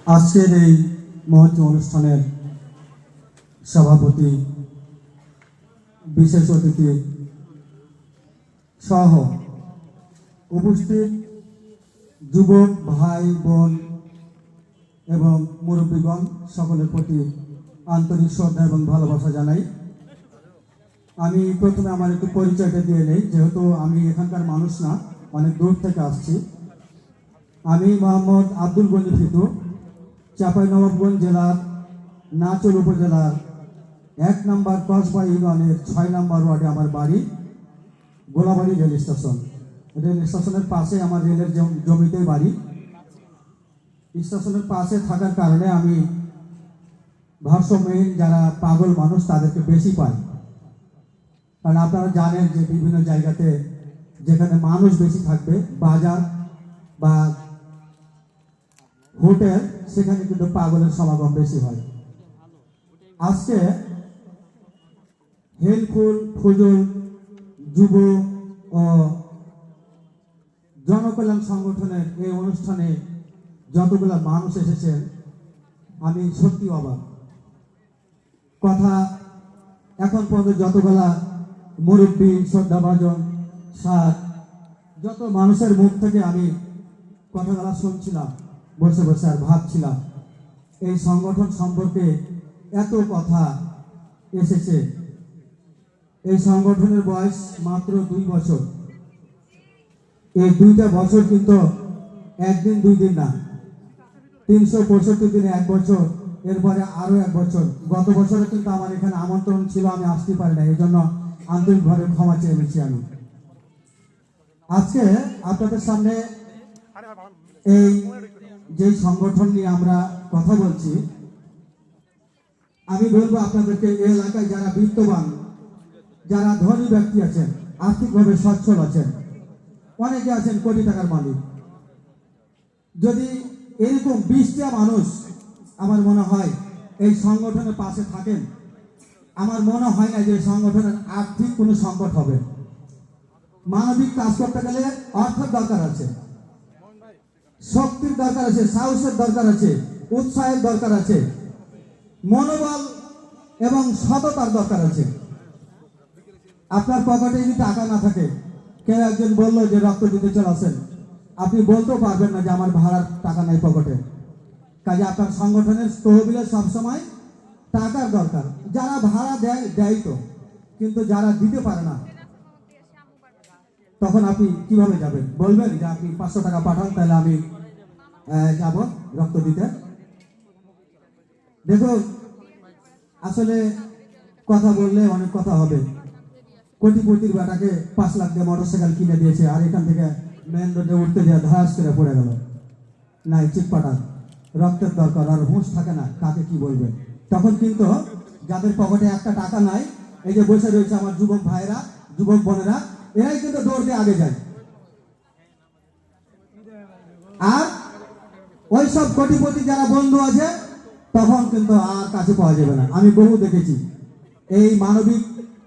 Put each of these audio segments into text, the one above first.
আজকের এই মহৎ অনুষ্ঠানের সভাপতি, বিশেষ অতিথি সহ উপস্থিত যুবক ভাই বোন এবং মুরব্বীগণ সকলের প্রতি আন্তরিক শ্রদ্ধা এবং ভালোবাসা জানাই। আমি প্রথমে আমার একটু পরিচয়টা দিয়ে নেই, যেহেতু আমি এখানকার মানুষ না, অনেক দূর থেকে আসছি। আমি মোহাম্মদ আব্দুল গনি ফিতু, চাঁপাইনবাবগঞ্জ জেলার নাচল উপজেলার 1 নম্বর কসবা ইউনিয়নের 6 নম্বর ওয়ার্ডে আমার বাড়ি। গোলাবাড়ি রেল স্টেশন, রেল স্টেশনের পাশে আমার রেলের জমিতে বাড়ি। স্টেশনের পাশে থাকার কারণে আমি ভারসাম্যহীন যারা পাগল মানুষ তাদেরকে বেশি পাই। কারণ আপনারা জানেন যে বিভিন্ন জায়গাতে যেখানে মানুষ বেশি থাকবে, বাজার বা হোটেল, সেখানে কিন্তু পাগলের সমাগম বেশি হয়। আজকে হেল্পফুল ফুজুল যুব ও জনকল্যাণ সংগঠনের এই অনুষ্ঠানে যতগুলো মানুষ এসেছেন, আমি সত্যি অবাক। কথা এখন পর্যন্ত যতগুলা মুরব্বী, শ্রদ্ধাভাজন, সার, যত মানুষের মুখ থেকে আমি কথাগুলা শুনছিলাম, বসে বসে আর ভাবছিলাম এই সংগঠন সম্পর্কে এত কথা এসেছে। এই সংগঠনের বয়স মাত্র 2 বছর। এই 2টা বছর কিন্তু একদিন 2 দিন না, 365 দিনে 1 বছর, এরপরে আরো 1 বছর। গত বছরে কিন্তু আমার এখানে আমন্ত্রণ ছিল, আমি আসতে পারি না, এই জন্য আন্তরিকভাবে ক্ষমা চেয়ে নিচ্ছি। আমি আজকে আপনাদের সামনে এই যে সংগঠন নিয়ে আমরা কথা বলছি, আমি বলবো আপনাদেরকে এই এলাকায় যারা বিত্তবান, যারা ধনী ব্যক্তি আছেন, আর্থিকভাবে সচ্ছল আছেন, অনেকে আছেন কোটি টাকার মালিক, যদি এরকম 20টা মানুষ আমার মনে হয় এই সংগঠনের পাশে থাকেন, আমার মনে হয় না যে সংগঠনের আর্থিক কোনো সংকট হবে। মানবিক কাজ করতে গেলে অর্থের দরকার আছে, শক্তির দরকার আছে, সাহসের দরকার আছে, উৎসাহের দরকার আছে, মনোবল এবং সততার দরকার আছে। আপনার পকেটে যদি টাকা না থাকে, কেউ একজন বললো যে রক্ত দিতে চলেছেন, আপনি বলতেও পারবেন না যে আমার ভাড়ার টাকা নাই পকেটে। কাজে আপনার সংগঠনের তহবিলে সবসময় টাকার দরকার। যারা ভাড়া দেয় তো, কিন্তু যারা দিতে পারে না, তখন আপনি কিভাবে যাবেন? বলবেন যে আপনি 500 টাকা পাঠান, তাহলে আমি যাব রক্ত দিতে। দেখো, আসলে কথা বললে অনেক কথা হবে। কোটিপতির বেটাকে 5 লাখ দিয়ে মোটরসাইকেল কিনে দিয়েছে, আর এখান থেকে মেন রোডে উঠতে দেওয়া ধাস করে পড়ে গেল। নাই, চিটপাটা রক্তের দরকার, আর হুঁশ থাকে না, কাকে কি বলবে? তখন কিন্তু যাদের পকেটে একটা টাকা নাই, এই যে বসে রয়েছে আমার যুবক ভাইরা, যুবক বোনেরা, এরাই কিন্তু দৌড় দিয়ে আগে যায়। আর ওই সব কোটিপতি যারা বন্ধু আছে, তখন কিন্তু আর কাছে পাওয়া যাবে না। আমি বহু দেখেছি এই মানবিক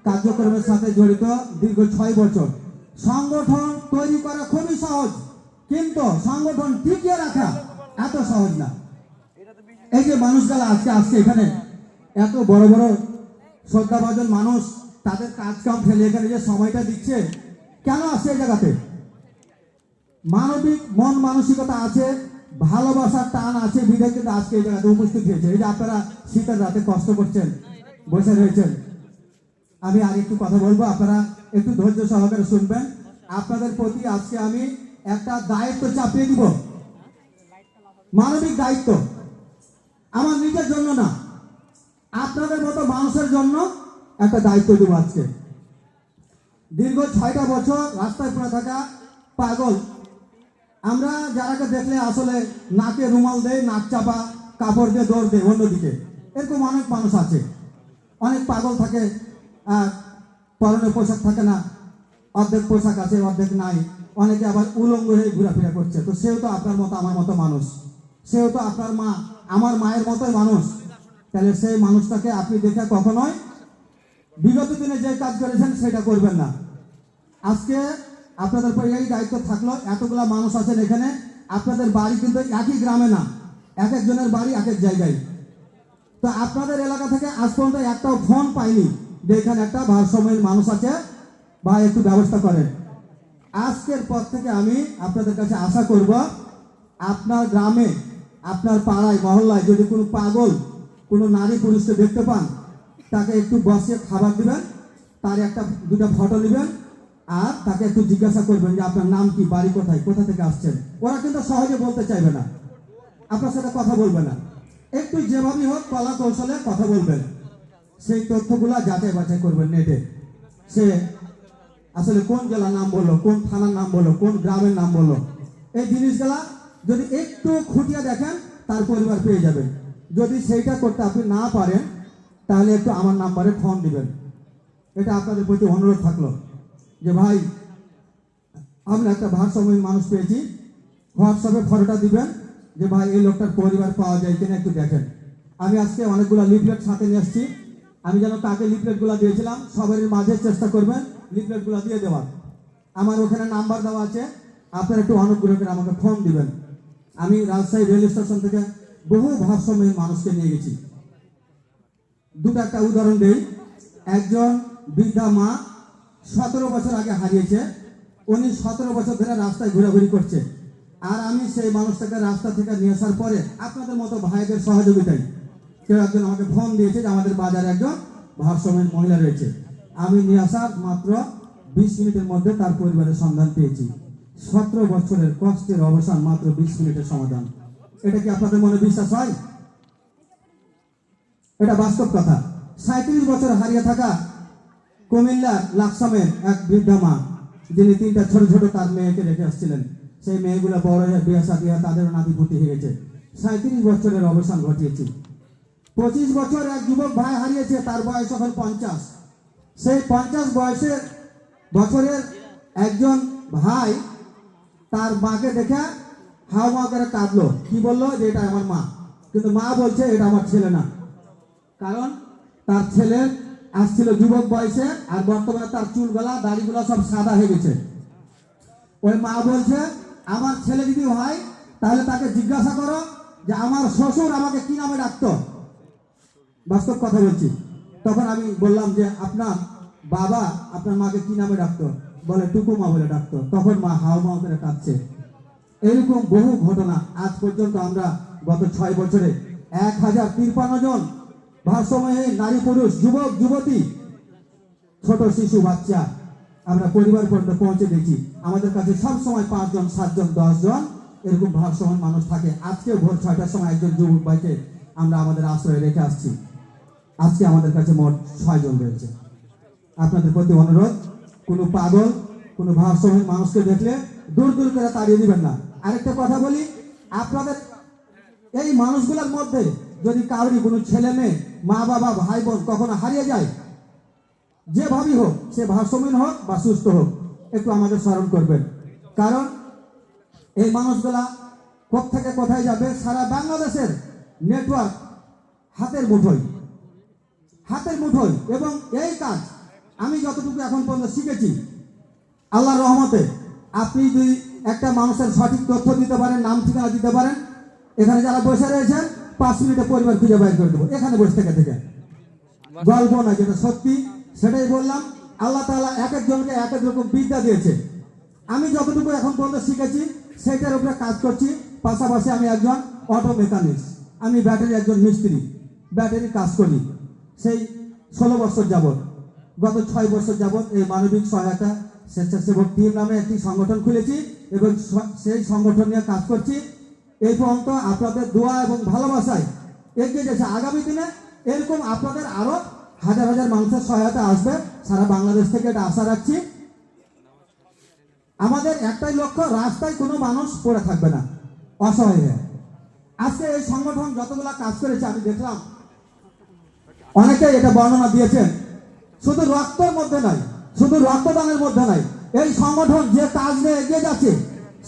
কার্যক্রমের সাথে জড়িত দীর্ঘ 6 বছর। সংগঠন তৈরি করা খুবই সহজ, কিন্তু সংগঠন টিকিয়ে রাখা এত সহজ না। এই যে মানুষগুলো আজকে আসছে এখানে, এত বড় বড় শ্রদ্ধাভাজন মানুষ, তাদের কাজ কাম ফেলে এখানে যে সময়টা দিচ্ছে, কেন আসছে এই জায়গাতে? মানবিক মন মানসিকতা আছে, ভালোবাসার টান আছে, বিধায় কিন্তু আজকে এই জায়গাতে উপস্থিত হয়েছে। এই যে আপনারা শীতের রাতে কষ্ট করছেন, বসে রয়েছেন, আমি আর একটু কথা বলবো, আপনারা একটু ধৈর্য সহকারে শুনবেন। আপনাদের প্রতি আজকে আমি একটা দায়িত্ব চাপিয়ে দিব, মানবিক দায়িত্ব। আমার নিজের জন্য না, আপনাদের মতো মানুষের জন্য একটা দায়িত্ব দিব আজকে। দীর্ঘ 6টা বছর রাস্তায় পড়ে থাকা পাগল, আমরা যারাকে দেখলে আসলে নাকে রুমাল দেয়, নাক চাপা কাপড় দিয়ে দৌড় দেয় অন্যদিকে, এরকম অনেক মানুষ আছে। অনেক পাগল থাকে, পরনে পোশাক থাকে না, অর্ধেক পোশাক আছে অর্ধেক নাই, অনেকে আবার উলঙ্গ হয়ে ঘোরাফেরা করছে। তো সেও তো আপনার মতো আমার মতো মানুষ, সেও তো আপনার মা আমার মায়ের মতোই মানুষ। তাহলে সেই মানুষটাকে আপনি দেখে কখনোই বিগত দিনে যে কাজ করেছেন সেটা করবেন না। আজকে আপনাদের পর এই দায়িত্ব থাকলো, এতগুলা মানুষ আছেন এখানে, আপনাদের বাড়ি কিন্তু একই গ্রামে না, এক একজনের বাড়ি এক এক জায়গায়। তো আপনাদের এলাকা থেকে আজ পর্যন্ত একটাও ফোন পাইনি যে এখানে একটা ভারসাম্যহীন মানুষ আছে বা একটু ব্যবস্থা করেন। আজকের পর থেকে আমি আপনাদের কাছে আশা করব, আপনার গ্রামে, আপনার পাড়ায়, মহল্লায় যদি কোনো পাগল কোনো নারী পুরুষকে দেখতে পান, তাকে একটু বসে খাবার দিবেন, তার একটা দুটো ফটো নেবেন, আর তাকে একটু জিজ্ঞাসা করবেন যে আপনার নাম কি, বাড়ি কোথায়, কোথা থেকে আসছেন। ওরা কিন্তু সহজে বলতে চাইবে না, আপনার সাথে কথা বলবে না। একটু যেভাবেই হোক কলা কৌশলে কথা বলবেন, সেই তথ্যগুলা যাচাই বাছাই করবেন নেটে। সে আসলে কোন জেলার নাম বললো, কোন থানার নাম বললো, কোন গ্রামের নাম বললো, এই জিনিসগুলা যদি একটু খুঁটিয়ে দেখেন তার পরিবার পেয়ে যাবেন। যদি সেইটা করতে আপনি না পারেন তাহলে একটু আমার নাম্বারে ফোন দিবেন। এটা আপনাদের প্রতি অনুরোধ থাকলো যে ভাই, আমরা একটা ভারসাম্যহীন মানুষ পেয়েছি, হোয়াটসঅ্যাপে ফটোটা দিবেন যে ভাই এই লোকটার পরিবার পাওয়া যায় কিনা একটু দেখেন। আমি আজকে অনেকগুলো লিফলেট সাথে নিয়ে আসছি, আমি যেন তাকে লিফলেটগুলো দিয়েছিলাম সবারই মাঝে চেষ্টা করবেন লিফলেটগুলো দিয়ে দেওয়ার। আমার ওখানে নাম্বার দেওয়া আছে, আপনারা একটু অনুগ্রহ করে আমাকে ফোন দিবেন। আমি রাজশাহী রেল স্টেশন থেকে বহু ভারসাম্যহীন মানুষকে নিয়ে গেছি। দুটো একটা উদাহরণ দেই। একজন বৃদ্ধা মা 17 বছর আগে হারিয়েছে, উনি 17 বছর ধরে রাস্তায় ঘোরাঘুরি করছে। আর আমি সেই মানুষটাকে রাস্তা থেকে নিয়ে আসার পরে আপনাদের মতো ভাইদের সহযোগিতায় কেউ একজন আমাকে ফোন দিয়েছে যে আমাদের বাজারে একজন ভারসাম্যহীন মহিলা রয়েছে। আমি নিয়ে আসার মাত্র 20 মিনিটের মধ্যে তার পরিবারের সন্ধান পেয়েছি। 17 বছরের কষ্টের অবসান মাত্র 20 মিনিটের সমাধান। এটা কি আপনাদের মনে বিশ্বাস হয়? এটা বাস্তব কথা। 37 বছর হারিয়ে থাকা কুমিল্লার লাকসামের এক বৃদ্ধা মা, যিনি 3টা ছোট ছোট তার মেয়েকে রেখে আসছিলেন। সেই মেয়েগুলো বড় হয়ে বিয়ে শাদী হয়ে তাদের নাতিপুতি হয়ে গেছে। 37 বছরের অবসান ঘটিয়েছি। 25 বছর এক যুবক ভাই হারিয়েছে, তার বয়স এখন 50। সেই 50 বছরের একজন ভাই তার মাকে দেখে হাওয়া করে কাঁদলো। কি বললো? যে এটা আমার মা। কিন্তু মা বলছে এটা আমার ছেলে না, কারণ তার ছেলে আসছিল যুবক বয়সে, আর বর্তমানে তার চুলগুলা দাড়িগুলা সব সাদা হয়ে গেছে। ওই মা বলছে আমার ছেলে যদি হয় তাহলে তাকে জিজ্ঞাসা করো যে আমার শ্বশুর আমাকে কি নামে ডাকতো। বাস্তব কথা বলছি। তখন আমি বললাম যে আপনার বাবা আপনার মাকে কি নামে ডাকতো? বলে টুকুমা বলে ডাকতো। তখন মা হাওয়া করে কাঁদছে। এরকম বহু ঘটনা আজ পর্যন্ত আমরা গত 6 বছরে 1053 জন ভারসাম্যহীন নারী পুরুষ, যুবক যুবতী, ছোট শিশু বাচ্চা আমরা পরিবার পর্যন্ত পৌঁছে দিয়েছি। আমাদের কাছে সবসময় 5 জন 7 জন 10 জন এরকম ভারসাম্যহীন মানুষ থাকে। আজকে ভোর 6টার সময় একজন যুবক ভাইকে আমরা আমাদের আশ্রয়ে রেখে আসছি। আজকে আমাদের কাছে মোট 6 জন রয়েছে। আপনাদের প্রতি অনুরোধ, কোনো পাগল কোনো ভারসাম্যহীন মানুষকে দেখলে দূর দূর করে তাড়িয়ে দিবেন না। আরেকটা কথা বলি, আপনাদের এই মানুষগুলোর মধ্যে যদি কারোরই কোনো ছেলে মেয়ে, মা বাবা, ভাই বোন কখনো হারিয়ে যায়, যেভাবেই হোক, সে ভারসাম্যহীন হোক বা সুস্থ হোক, একটু আমাদের স্মরণ করবেন। কারণ এই মানুষগুলা কোথা থেকে কোথায় যাবে, সারা বাংলাদেশের নেটওয়ার্ক হাতের মুঠোয়। এবং এই কাজ আমি যতটুকু এখন পর্যন্ত শিখেছি, আল্লাহর রহমতে আপনি যদি একটা মানুষের সঠিক তথ্য দিতে পারেন, নাম ঠিকানা দিতে পারেন, এখানে যারা বসে রয়েছেন 5 মিনিটে পরিবার খুঁজে বাইর করে দেবো এখানে বসে থেকে। গল্প না, যেটা সত্যি সেটাই বললাম। আল্লাহ তাআলা এক একজনকে এক এক রকম বিদ্যা দিয়েছে। আমি যতটুকু এখন পর্যন্ত শিখেছি সেটার উপরে কাজ করছি। পাশাপাশি আমি একজন অটো মেকানিক্স, আমি ব্যাটারি একজন মিস্ত্রি, ব্যাটারি কাজ করি সেই 16 বছর যাবৎ। গত 6 বছর যাবৎ এই মানবিক সহায়তা স্বেচ্ছাসেবক টিম নামে একটি সংগঠন খুলেছি এবং সেই সংগঠন নিয়ে কাজ করছি। এই পর্যন্ত আপনাদের দোয়া এবং ভালোবাসায় এগিয়ে গেছে। আগামী দিনে এরকম আপনাদের আরো হাজার হাজার মানুষের সহায়তা আসবে সারা বাংলাদেশ থেকে, এটা আশা রাখছি। আমাদের একটাই লক্ষ্য, রাস্তায় কোনো মানুষ পড়ে থাকবে না অসহায় হয়ে। আজকে এই সংগঠন যতগুলা কাজ করেছে আমি দেখলাম, অনেকেই এটা বর্ণনা দিয়েছেন, শুধু রক্তের মধ্যে নয়, শুধু রক্তদানের মধ্যে নয়, এই সংগঠন যে কাজ নিয়ে এগিয়ে যাচ্ছে,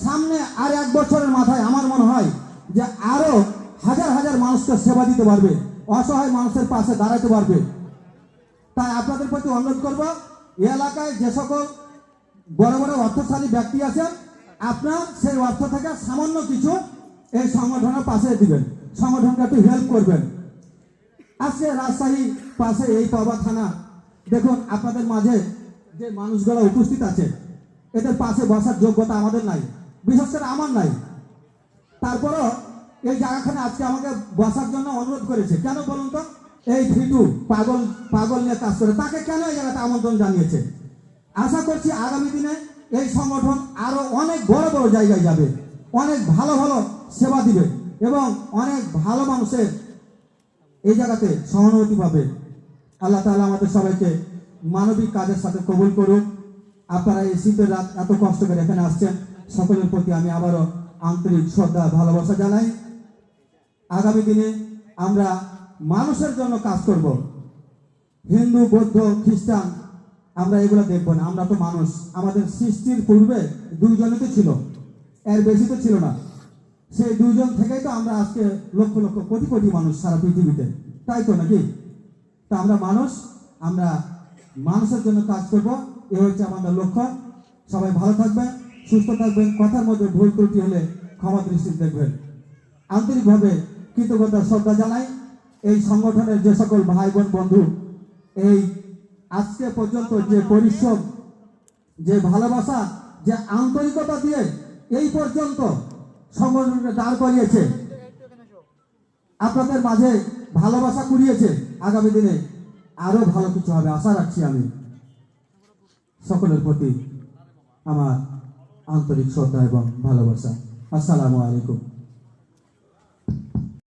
সামনে আর 1 বছরের মাথায় আমার মনে হয় যে আরো হাজার হাজার মানুষকে সেবা দিতে পারবে, অসহায় মানুষের পাশে দাঁড়াতে পারবে। তাই আপনাদের প্রতি অনুরোধ করব, এই এলাকায় যে সকল বড় বড় অর্থশালী ব্যক্তি আছেন, আপনার সেই অর্থ থেকে সামান্য কিছু এই সংগঠনের পাশে দিবেন, সংগঠনকে একটু হেল্প করবেন। আজকে রাজশাহী পাশে এই পাবা থানা, দেখুন আপনাদের মাঝে যে মানুষগুলো উপস্থিত আছে এদের পাশে বসার যোগ্যতা আমাদের নাই, বিশেষ করে আমার নাই। তারপরও এই জায়গাখানে আজকে আমাকে বসার জন্য অনুরোধ করেছে। কেন বলুন তো? এই ফিটু পাগল পাগল নিয়ে কাজ করে, তাকে কেন এই জায়গাতে আমন্ত্রণ জানিয়েছে? আশা করছি আগামী দিনে এই সংগঠন আরো অনেক বড় বড় জায়গায় যাবে, অনেক ভালো ভালো সেবা দিবে এবং অনেক ভালো মানুষের এই জায়গাতে সহানুভূতি পাবে। আল্লাহ তাআলা আমাদের সবাইকে মানবিক কাজের সাথে কবুল করুন। আপনারা এই শীতের রাত এত কষ্ট করে এখানে আসছেন, সকলের প্রতি আমি আবারও আন্তরিক শ্রদ্ধা ভালোবাসা জানাই। আগামী দিনে আমরা মানুষের জন্য কাজ করব। হিন্দু, বৌদ্ধ, খ্রিস্টান আমরা এগুলো দেখবো না। আমরা তো মানুষ। আমাদের সৃষ্টির পূর্বে দুইজনই তো ছিল, এর বেশি তো ছিল না। সেই দুইজন থেকেই তো আমরা আজকে লক্ষ লক্ষ কোটি কোটি মানুষ সারা পৃথিবীতে, তাই তো নাকি? তা আমরা মানুষ, আমরা মানুষের জন্য কাজ করব, এ হচ্ছে আমাদের লক্ষ্য। সবাই ভালো থাকবেন, সুস্থ থাকবেন। কথার মধ্যে ভুল ত্রুটি হলে ক্ষমা দৃষ্টিতে দেখবেন। আন্তরিকভাবে কৃতজ্ঞতা শ্রদ্ধা জানাই এই সংগঠনের যে সকল ভাই বোন বন্ধু এই আজকে পর্যন্ত যে পরিশ্রম, যে ভালোবাসা, যে আন্তরিকতা দিয়ে এই পর্যন্ত সংগঠনকে দাঁড় করিয়েছে, আপনাদের মাঝে ভালোবাসা কুড়িয়েছে। আগামী দিনে আরো ভালো কিছু হবে আশা রাখছি আমি। সকলের প্রতি আমার আন্তরিক শ্রদ্ধা এবং ভালোবাসা। আসসালামু আলাইকুম।